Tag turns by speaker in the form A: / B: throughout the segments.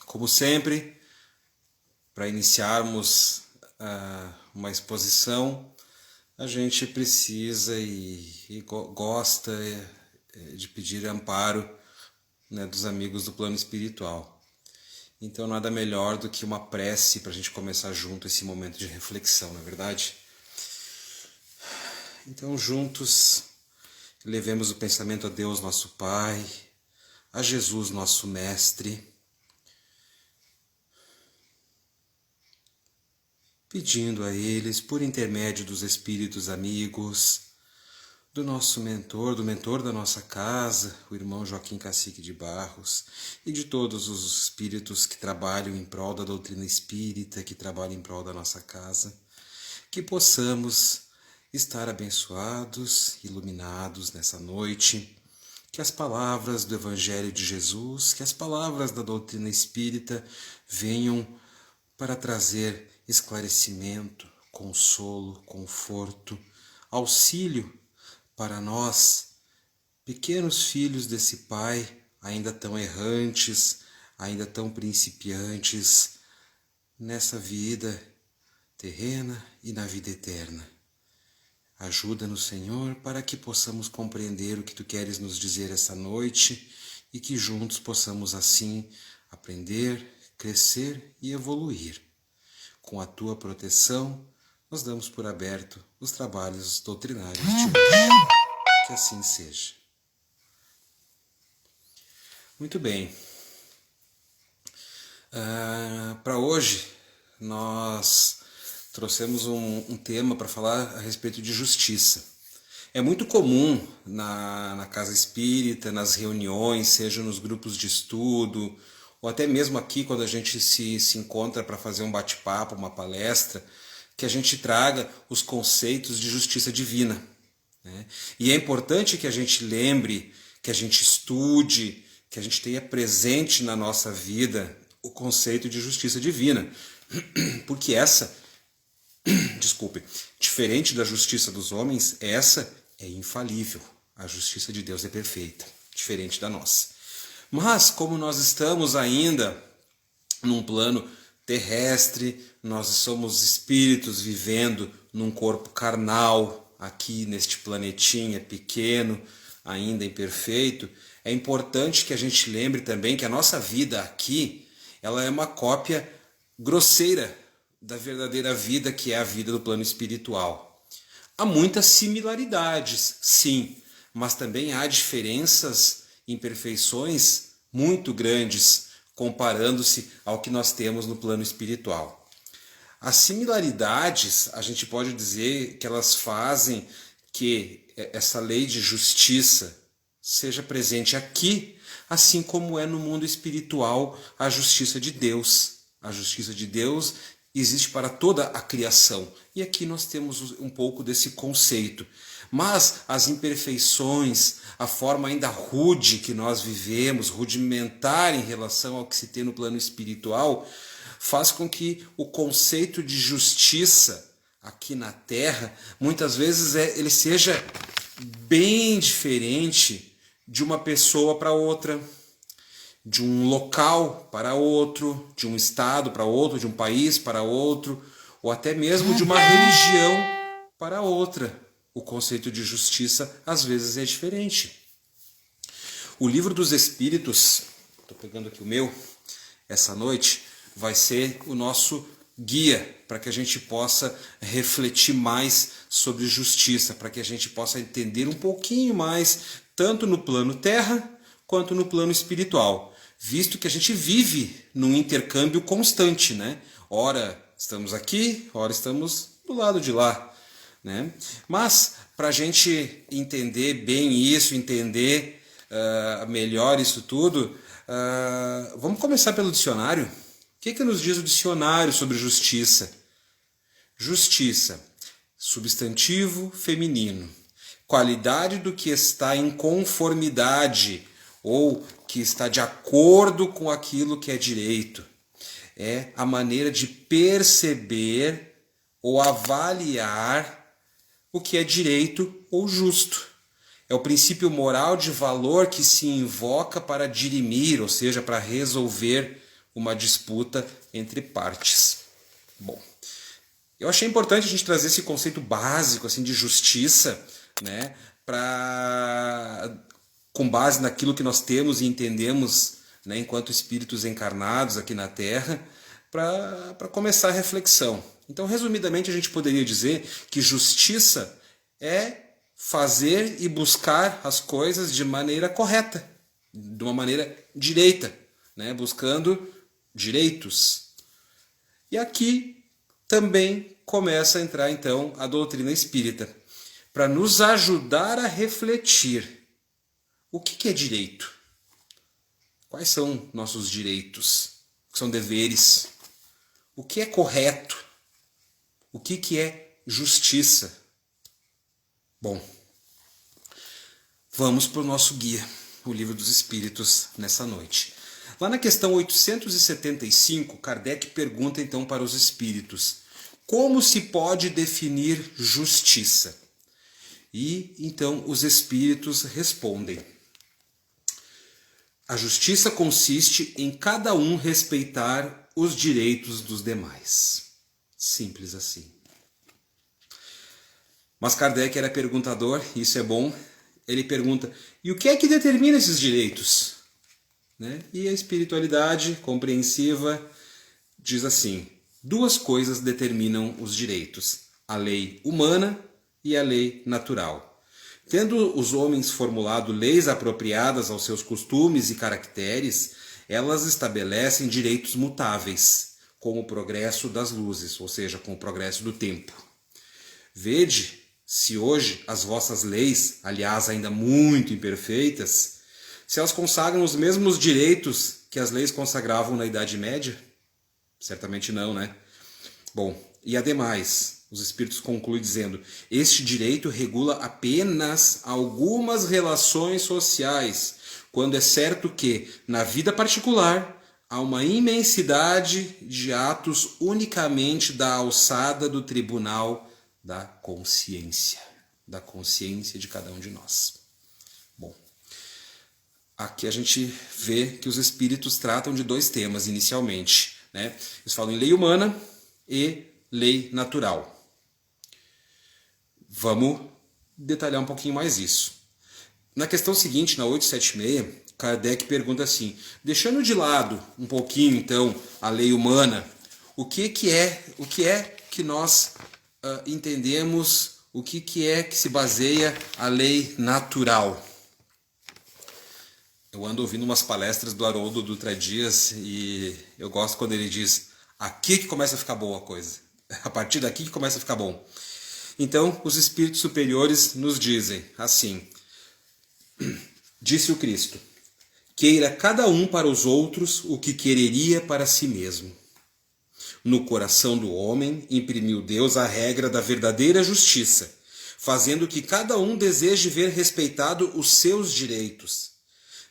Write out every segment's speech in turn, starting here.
A: Como sempre, para iniciarmos uma exposição, a gente precisa e gosta de pedir amparo, né, dos amigos do plano espiritual. Então nada melhor do que uma prece para a gente começar junto esse momento de reflexão, não é verdade? Então juntos levemos o pensamento a Deus nosso Pai, a Jesus nosso Mestre, pedindo a eles, por intermédio dos espíritos amigos, do nosso mentor, do mentor da nossa casa, o irmão Joaquim Cacique de Barros, e de todos os espíritos que trabalham em prol da doutrina espírita, que trabalham em prol da nossa casa, que possamos estar abençoados, iluminados nessa noite, que as palavras do Evangelho de Jesus, que as palavras da doutrina espírita venham para trazer esclarecimento, consolo, conforto, auxílio para nós, pequenos filhos desse Pai, ainda tão errantes, ainda tão principiantes, nessa vida terrena e na vida eterna. Ajuda-nos, Senhor, para que possamos compreender o que Tu queres nos dizer essa noite e que juntos possamos assim aprender, crescer e evoluir. Com a Tua proteção, nós damos por aberto os trabalhos doutrinários de hoje. Que assim seja. Muito bem. Para hoje, nós trouxemos um tema para falar a respeito de justiça. É muito comum na casa espírita, nas reuniões, seja nos grupos de estudo, ou até mesmo aqui quando a gente se encontra para fazer um bate-papo, uma palestra, que a gente traga os conceitos de justiça divina, né? E é importante que a gente lembre, que a gente estude, que a gente tenha presente na nossa vida o conceito de justiça divina, porque diferente da justiça dos homens, essa é infalível. A justiça de Deus é perfeita, diferente da nossa. Mas como nós estamos ainda num plano terrestre, nós somos espíritos vivendo num corpo carnal, aqui neste planetinha pequeno, ainda imperfeito, é importante que a gente lembre também que a nossa vida aqui, ela é uma cópia grosseira da verdadeira vida, que é a vida do plano espiritual. Há muitas similaridades, sim, mas também há diferenças, imperfeições muito grandes, comparando-se ao que nós temos no plano espiritual. As similaridades, a gente pode dizer que elas fazem que essa lei de justiça seja presente aqui, assim como é no mundo espiritual a justiça de Deus. A justiça de Deus existe para toda a criação. E aqui nós temos um pouco desse conceito. Mas as imperfeições, a forma ainda rude que nós vivemos, rudimentar em relação ao que se tem no plano espiritual, faz com que o conceito de justiça aqui na Terra, muitas vezes ele seja bem diferente de uma pessoa para outra, de um local para outro, de um estado para outro, de um país para outro, ou até mesmo de uma religião para outra. O conceito de justiça às vezes é diferente. O Livro dos Espíritos, estou pegando aqui o meu, essa noite, vai ser o nosso guia para que a gente possa refletir mais sobre justiça, para que a gente possa entender um pouquinho mais, tanto no plano terra quanto no plano espiritual, visto que a gente vive num intercâmbio constante, né? Ora estamos aqui, ora estamos do lado de lá, né? Mas para a gente entender bem isso, entender melhor isso tudo, vamos começar pelo dicionário. O que nos diz o dicionário sobre justiça? Justiça, substantivo feminino, qualidade do que está em conformidade ou que está de acordo com aquilo que é direito. É a maneira de perceber ou avaliar o que é direito ou justo. É o princípio moral de valor que se invoca para dirimir, ou seja, para resolver uma disputa entre partes. Bom, eu achei importante a gente trazer esse conceito básico assim de justiça, né, com base naquilo que nós temos e entendemos, né, enquanto espíritos encarnados aqui na Terra, para começar a reflexão. Então, resumidamente, a gente poderia dizer que justiça é fazer e buscar as coisas de maneira correta, de uma maneira direita, né, buscando direitos. E aqui também começa a entrar então a doutrina espírita, para nos ajudar a refletir o que é direito, quais são nossos direitos, o que são deveres, o que é correto, o que é justiça. Bom, vamos para o nosso guia, o Livro dos Espíritos, nessa noite. Lá na questão 875, Kardec pergunta então para os espíritos: como se pode definir justiça? E então os espíritos respondem: a justiça consiste em cada um respeitar os direitos dos demais. Simples assim. Mas Kardec era perguntador, isso é bom. Ele pergunta: e o que é que determina esses direitos? Né? E a espiritualidade compreensiva diz assim: duas coisas determinam os direitos: a lei humana e a lei natural. Tendo os homens formulado leis apropriadas aos seus costumes e caracteres, elas estabelecem direitos mutáveis, com o progresso das luzes, ou seja, com o progresso do tempo. Vede se hoje as vossas leis, aliás ainda muito imperfeitas, se elas consagram os mesmos direitos que as leis consagravam na Idade Média? Certamente não, né? Bom, e ademais, os espíritos concluem dizendo: este direito regula apenas algumas relações sociais, quando é certo que, na vida particular, há uma imensidade de atos unicamente da alçada do tribunal da consciência de cada um de nós. Bom, aqui a gente vê que os espíritos tratam de dois temas inicialmente, né? Eles falam em lei humana e lei natural. Vamos detalhar um pouquinho mais isso. Na questão seguinte, na 876, Kardec pergunta assim: deixando de lado um pouquinho então a lei humana, o que é que nós entendemos, o que é que se baseia a lei natural? Eu ando ouvindo umas palestras do Haroldo Dutra Dias e eu gosto quando ele diz: aqui que começa a ficar boa a coisa, a partir daqui que começa a ficar bom. Então, os espíritos superiores nos dizem assim: disse o Cristo, queira cada um para os outros o que quereria para si mesmo. No coração do homem imprimiu Deus a regra da verdadeira justiça, fazendo que cada um deseje ver respeitado os seus direitos.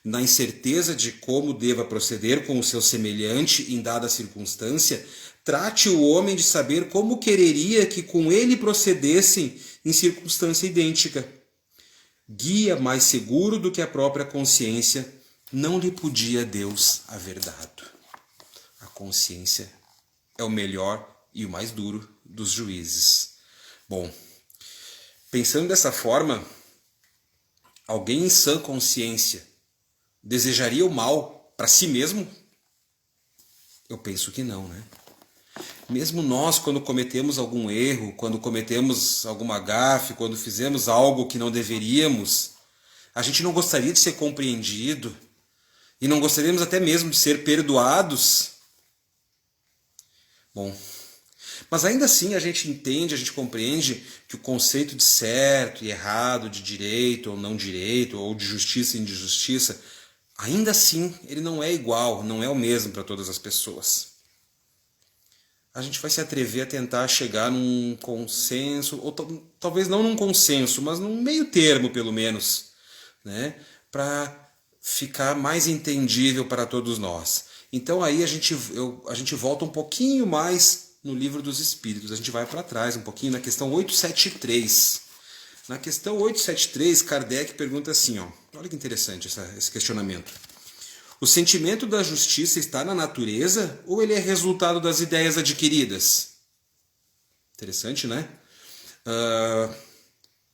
A: Na incerteza de como deva proceder com o seu semelhante em dada circunstância, trate o homem de saber como quereria que com ele procedessem em circunstância idêntica. Guia mais seguro do que a própria consciência, não lhe podia Deus haver dado. A consciência é o melhor e o mais duro dos juízes. Bom, pensando dessa forma, alguém em sã consciência desejaria o mal para si mesmo? Eu penso que não, né? Mesmo nós, quando cometemos algum erro, quando cometemos alguma gafe, quando fizemos algo que não deveríamos, a gente não gostaria de ser compreendido e não gostaríamos até mesmo de ser perdoados. Bom, mas ainda assim a gente entende, a gente compreende que o conceito de certo e errado, de direito ou não direito, ou de justiça e injustiça, ainda assim ele não é igual, não é o mesmo para todas as pessoas. A gente vai se atrever a tentar chegar num consenso, ou talvez não num consenso, mas num meio termo pelo menos, né? Para ficar mais entendível para todos nós. Então aí a gente volta um pouquinho mais no Livro dos Espíritos, a gente vai para trás um pouquinho na questão 873. Na questão 873, Kardec pergunta assim, ó, olha que interessante esse questionamento. O sentimento da justiça está na natureza ou ele é resultado das ideias adquiridas? Interessante, né?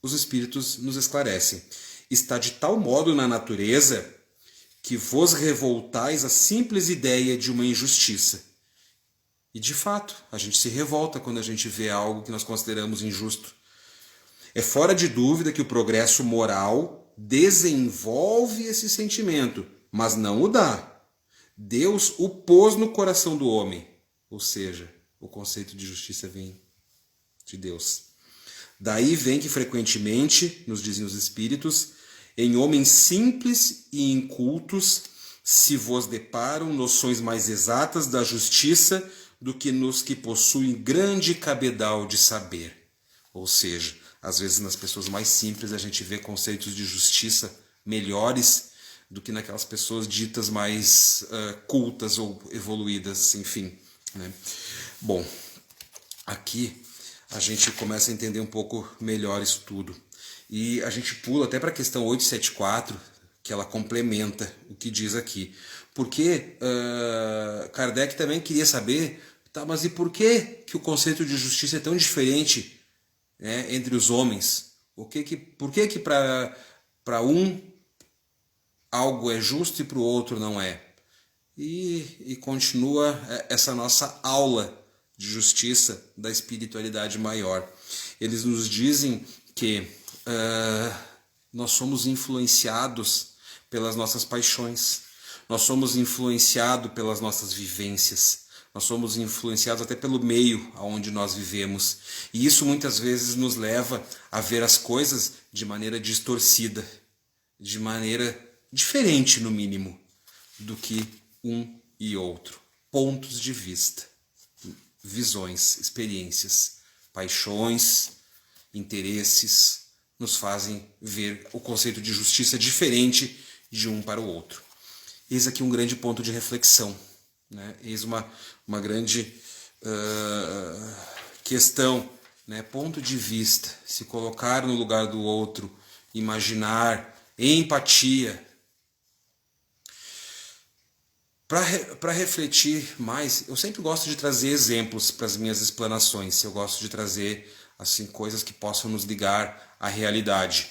A: Os espíritos nos esclarecem. Está de tal modo na natureza que vos revoltais à simples ideia de uma injustiça. E de fato, a gente se revolta quando a gente vê algo que nós consideramos injusto. É fora de dúvida que o progresso moral desenvolve esse sentimento, mas não o dá. Deus o pôs no coração do homem. Ou seja, o conceito de justiça vem de Deus. Daí vem que frequentemente, nos dizem os espíritos, em homens simples e incultos se vos deparam noções mais exatas da justiça do que nos que possuem grande cabedal de saber. Ou seja, às vezes nas pessoas mais simples a gente vê conceitos de justiça melhores do que naquelas pessoas ditas mais cultas ou evoluídas, enfim. Né? Bom, aqui a gente começa a entender um pouco melhor isso tudo. E a gente pula até para a questão 874, que ela complementa o que diz aqui. Porque Kardec também queria saber, tá, mas e por que o conceito de justiça é tão diferente, né, entre os homens? Por que para um algo é justo e para o outro não é? E continua essa nossa aula de justiça da espiritualidade maior. Eles nos dizem que nós somos influenciados pelas nossas paixões, nós somos influenciados pelas nossas vivências, nós somos influenciados até pelo meio onde nós vivemos. E isso muitas vezes nos leva a ver as coisas de maneira distorcida, de maneira diferente, no mínimo, do que um e outro. Pontos de vista, visões, experiências, paixões, interesses, nos fazem ver o conceito de justiça diferente de um para o outro. Eis aqui um grande ponto de reflexão, né? Eis uma grande questão, né? Ponto de vista, se colocar no lugar do outro, imaginar, empatia. Para refletir mais, eu sempre gosto de trazer exemplos para as minhas explanações, eu gosto de trazer assim coisas que possam nos ligar à realidade,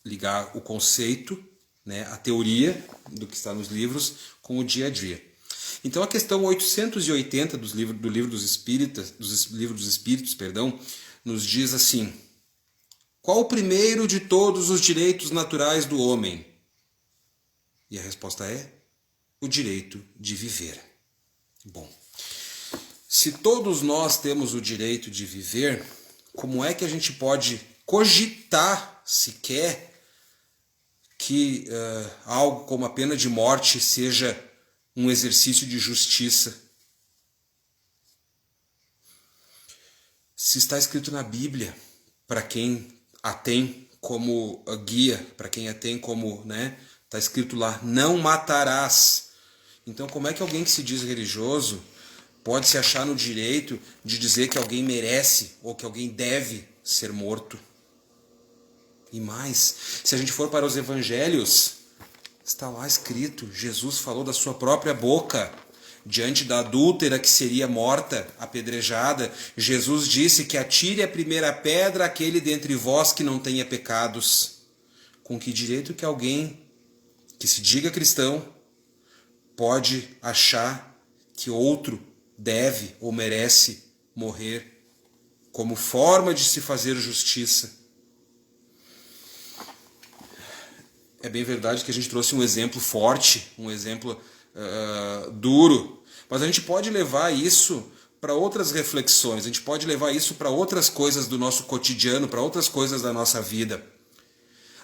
A: ligar o conceito, né, a teoria do que está nos livros com o dia a dia. Então a questão 880 do livro dos Espíritos, nos diz assim: qual o primeiro de todos os direitos naturais do homem? E a resposta é o direito de viver. Bom, se todos nós temos o direito de viver, como é que a gente pode cogitar sequer que algo como a pena de morte seja um exercício de justiça? Se está escrito na Bíblia, para quem a tem como guia, para quem a tem como, né, está escrito lá, não matarás. Então como é que alguém que se diz religioso pode se achar no direito de dizer que alguém merece ou que alguém deve ser morto? E mais, se a gente for para os evangelhos, está lá escrito, Jesus falou da sua própria boca, diante da adúltera que seria morta, apedrejada, Jesus disse que atire a primeira pedra aquele dentre vós que não tenha pecados. Com que direito que alguém que se diga cristão pode achar que outro deve ou merece morrer como forma de se fazer justiça? É bem verdade que a gente trouxe um exemplo forte, um exemplo duro, mas a gente pode levar isso para outras reflexões, a gente pode levar isso para outras coisas do nosso cotidiano, para outras coisas da nossa vida.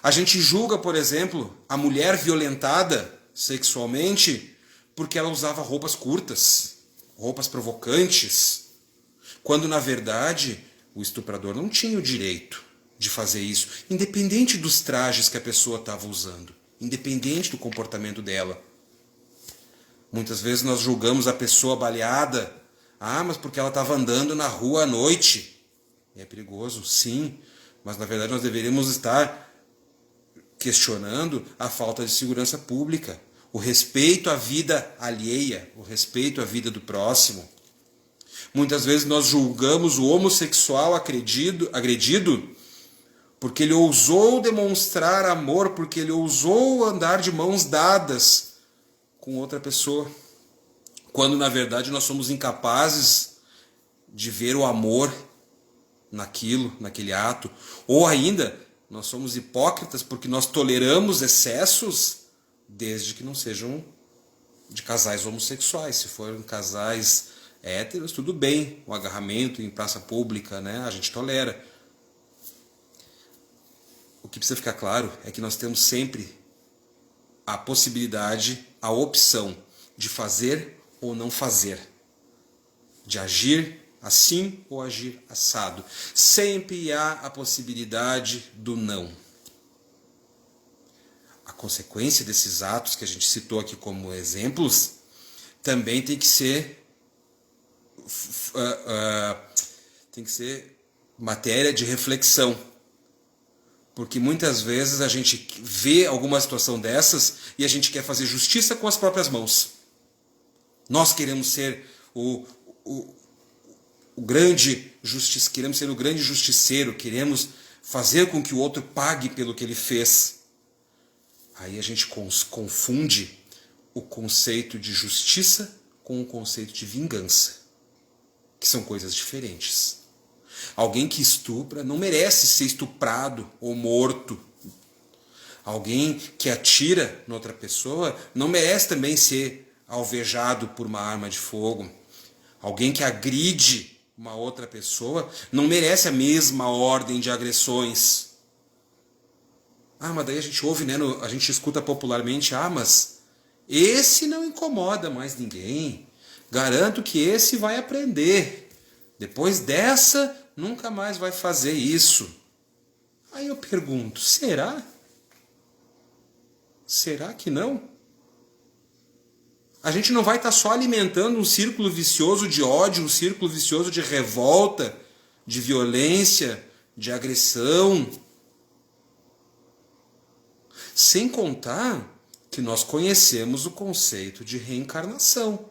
A: A gente julga, por exemplo, a mulher violentada sexualmente porque ela usava roupas curtas, roupas provocantes, quando na verdade o estuprador não tinha o direito de fazer isso, independente dos trajes que a pessoa estava usando, independente do comportamento dela. Muitas vezes nós julgamos a pessoa baleada, mas porque ela estava andando na rua à noite. É perigoso, sim, Mas na verdade nós deveríamos estar questionando a falta de segurança pública, o respeito à vida alheia, o respeito à vida do próximo. Muitas vezes nós julgamos o homossexual agredido porque ele ousou demonstrar amor, porque ele ousou andar de mãos dadas com outra pessoa, quando na verdade nós somos incapazes de ver o amor naquele ato, ou ainda nós somos hipócritas porque nós toleramos excessos desde que não sejam de casais homossexuais. Se forem casais héteros, tudo bem, o agarramento em praça pública, né, a gente tolera. O que precisa ficar claro é que nós temos sempre a possibilidade, a opção de fazer ou não fazer, de agir assim ou agir assado. Sempre há a possibilidade do não. A consequência desses atos que a gente citou aqui como exemplos também tem que ser matéria de reflexão. Porque muitas vezes a gente vê alguma situação dessas e a gente quer fazer justiça com as próprias mãos. Nós queremos ser o grande justiceiro, queremos fazer com que o outro pague pelo que ele fez. Aí a gente confunde o conceito de justiça com o conceito de vingança, que são coisas diferentes. Alguém que estupra não merece ser estuprado ou morto. Alguém que atira em outra pessoa não merece também ser alvejado por uma arma de fogo. Alguém que agride uma outra pessoa não merece a mesma ordem de agressões. Mas daí a gente ouve, né, a gente escuta popularmente, mas esse não incomoda mais ninguém. Garanto que esse vai aprender. Depois dessa, nunca mais vai fazer isso. Aí eu pergunto, será? Será que não? A gente não vai estar só alimentando um círculo vicioso de ódio, um círculo vicioso de revolta, de violência, de agressão. Sem contar que nós conhecemos o conceito de reencarnação.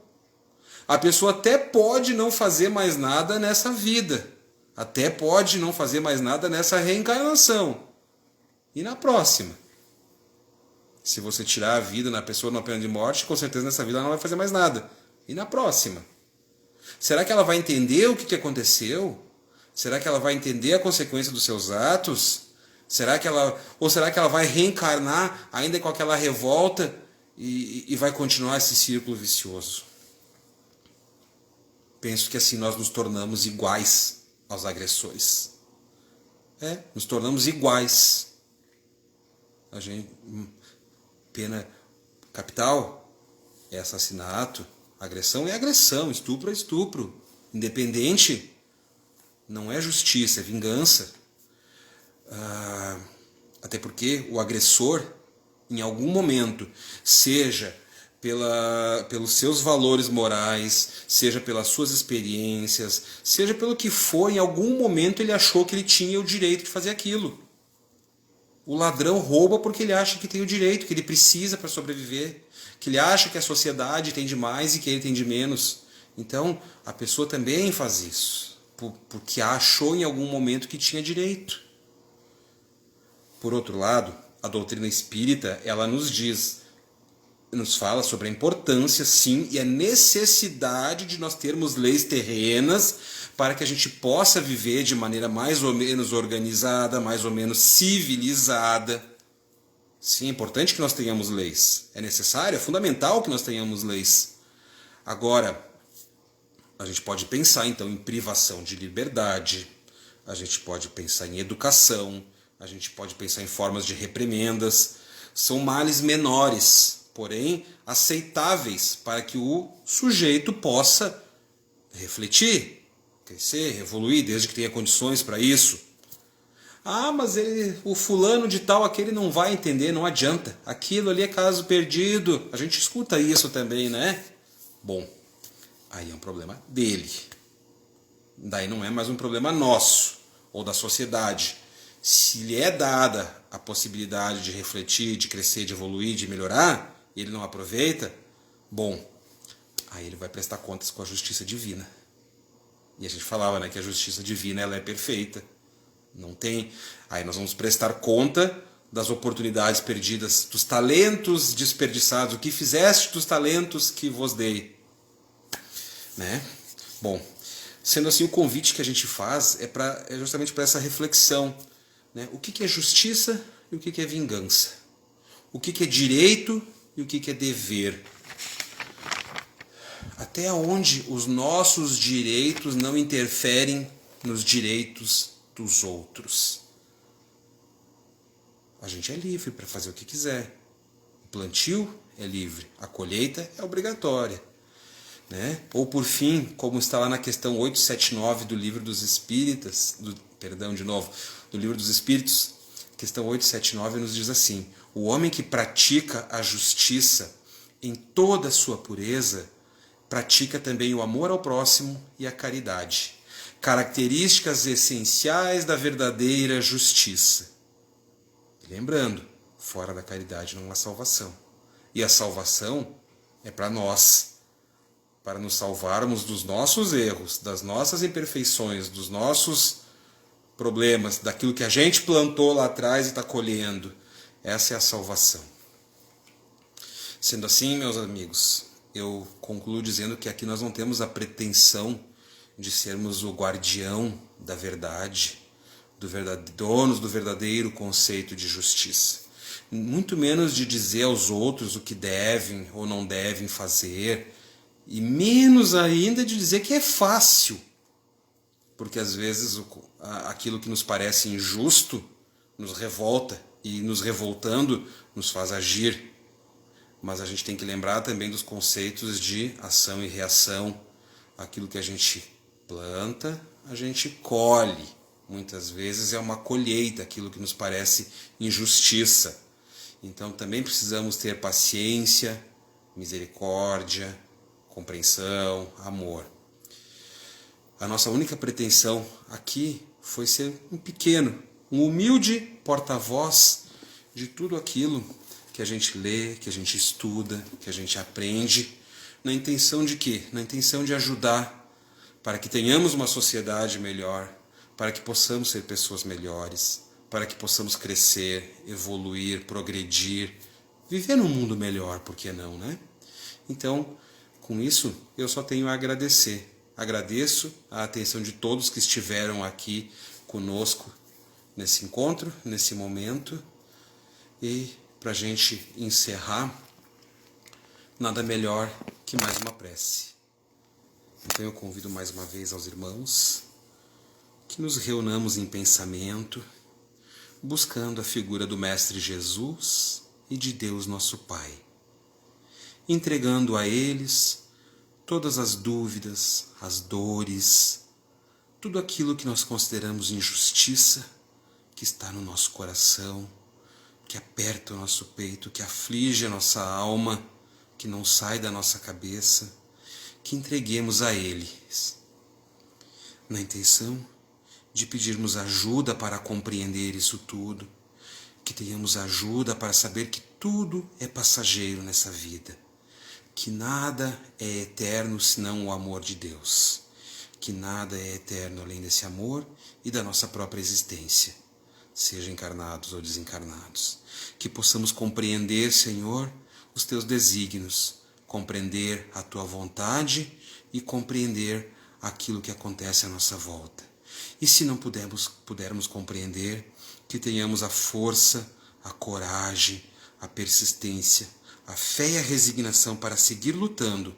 A: A pessoa até pode não fazer mais nada nessa vida. Até pode não fazer mais nada nessa reencarnação. E na próxima? Se você tirar a vida na pessoa numa pena de morte, com certeza nessa vida ela não vai fazer mais nada. E na próxima? Será que ela vai entender o que aconteceu? Será que ela vai entender a consequência dos seus atos? Será que ela vai reencarnar ainda com aquela revolta e vai continuar esse círculo vicioso? Penso que assim nós nos tornamos iguais aos agressores. Nos tornamos iguais. A gente, pena capital é assassinato, agressão é agressão, estupro é estupro. Independente, não é justiça, é vingança. Até porque o agressor, em algum momento, seja pelos seus valores morais, seja pelas suas experiências, seja pelo que for, em algum momento ele achou que ele tinha o direito de fazer aquilo. O ladrão rouba porque ele acha que tem o direito, que ele precisa para sobreviver, que ele acha que a sociedade tem de mais e que ele tem de menos. Então, a pessoa também faz isso, porque achou em algum momento que tinha direito. Por outro lado, a doutrina espírita, ela nos fala sobre a importância, sim, e a necessidade de nós termos leis terrenas para que a gente possa viver de maneira mais ou menos organizada, mais ou menos civilizada. Sim, é importante que nós tenhamos leis. É necessário, é fundamental que nós tenhamos leis. Agora, a gente pode pensar, então, em privação de liberdade, a gente pode pensar em educação, a gente pode pensar em formas de reprimendas. São males menores, porém aceitáveis para que o sujeito possa refletir, crescer, evoluir, desde que tenha condições para isso. Mas o fulano de tal, aquele não vai entender, não adianta. Aquilo ali é caso perdido. A gente escuta isso também, né? Bom, aí é um problema dele. Daí não é mais um problema nosso, ou da sociedade. Se lhe é dada a possibilidade de refletir, de crescer, de evoluir, de melhorar, e ele não aproveita, bom, aí ele vai prestar contas com a justiça divina. E a gente falava, né, que a justiça divina ela é perfeita. Não tem. Aí nós vamos prestar conta das oportunidades perdidas, dos talentos desperdiçados, o que fizeste dos talentos que vos dei. Né? Bom, sendo assim, o convite que a gente faz é justamente para essa reflexão. Né? O que é justiça e o que é vingança? O que é direito e o que é dever? Até onde os nossos direitos não interferem nos direitos dos outros? A gente é livre para fazer o que quiser. O plantio é livre, a colheita é obrigatória. Né? Ou por fim, como está lá na questão 879 do Livro dos Espíritos, do Livro dos Espíritos, questão 879 nos diz assim: o homem que pratica a justiça em toda a sua pureza, pratica também o amor ao próximo e a caridade, características essenciais da verdadeira justiça. Lembrando, fora da caridade não há salvação. E a salvação é para nós, para nos salvarmos dos nossos erros, das nossas imperfeições, dos nossos problemas, daquilo que a gente plantou lá atrás e está colhendo. Essa é a salvação. Sendo assim, meus amigos, eu concluo dizendo que aqui nós não temos a pretensão de sermos o guardião da verdade, donos do verdadeiro conceito de justiça. Muito menos de dizer aos outros o que devem ou não devem fazer, e menos ainda de dizer que é fácil, porque às vezes aquilo que nos parece injusto nos revolta, e nos revoltando nos faz agir. Mas a gente tem que lembrar também dos conceitos de ação e reação. Aquilo que a gente planta, a gente colhe. Muitas vezes é uma colheita, aquilo que nos parece injustiça. Então também precisamos ter paciência, misericórdia, compreensão, amor. A nossa única pretensão aqui foi ser um humilde porta-voz de tudo aquilo que a gente lê, que a gente estuda, que a gente aprende, na intenção de quê? Na intenção de ajudar, para que tenhamos uma sociedade melhor, para que possamos ser pessoas melhores, para que possamos crescer, evoluir, progredir, viver num mundo melhor, por que não, né? Então, com isso, eu só tenho a agradecer. Agradeço a atenção de todos que estiveram aqui conosco nesse encontro, nesse momento. E para a gente encerrar, nada melhor que mais uma prece. Então eu convido mais uma vez aos irmãos que nos reunamos em pensamento, buscando a figura do Mestre Jesus e de Deus nosso Pai, entregando a eles todas as dúvidas, as dores, tudo aquilo que nós consideramos injustiça, que está no nosso coração, que aperta o nosso peito, que aflige a nossa alma, que não sai da nossa cabeça, que entreguemos a eles, na intenção de pedirmos ajuda para compreender isso tudo, que tenhamos ajuda para saber que tudo é passageiro nessa vida, que nada é eterno senão o amor de Deus, que nada é eterno além desse amor e da nossa própria existência, seja encarnados ou desencarnados. Que possamos compreender, Senhor, os Teus desígnios, compreender a Tua vontade e compreender aquilo que acontece à nossa volta. E se não pudermos compreender, que tenhamos a força, a coragem, a persistência, a fé e a resignação para seguir lutando,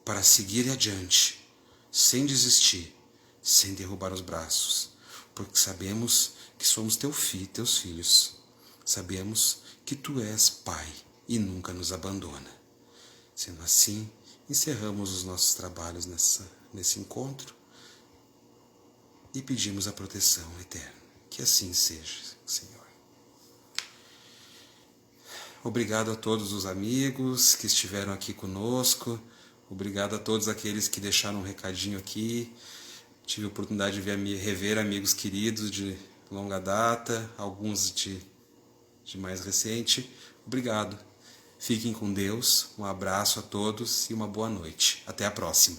A: para seguir adiante, sem desistir, sem derrubar os braços, porque sabemos que somos teus filhos. Sabemos que Tu és Pai e nunca nos abandona. Sendo assim, encerramos os nossos trabalhos nesse encontro e pedimos a proteção eterna. Que assim seja, Senhor. Obrigado a todos os amigos que estiveram aqui conosco. Obrigado a todos aqueles que deixaram um recadinho aqui. Tive a oportunidade de rever amigos queridos de longa data, alguns de mais recente. Obrigado. Fiquem com Deus, um abraço a todos e uma boa noite. Até a próxima.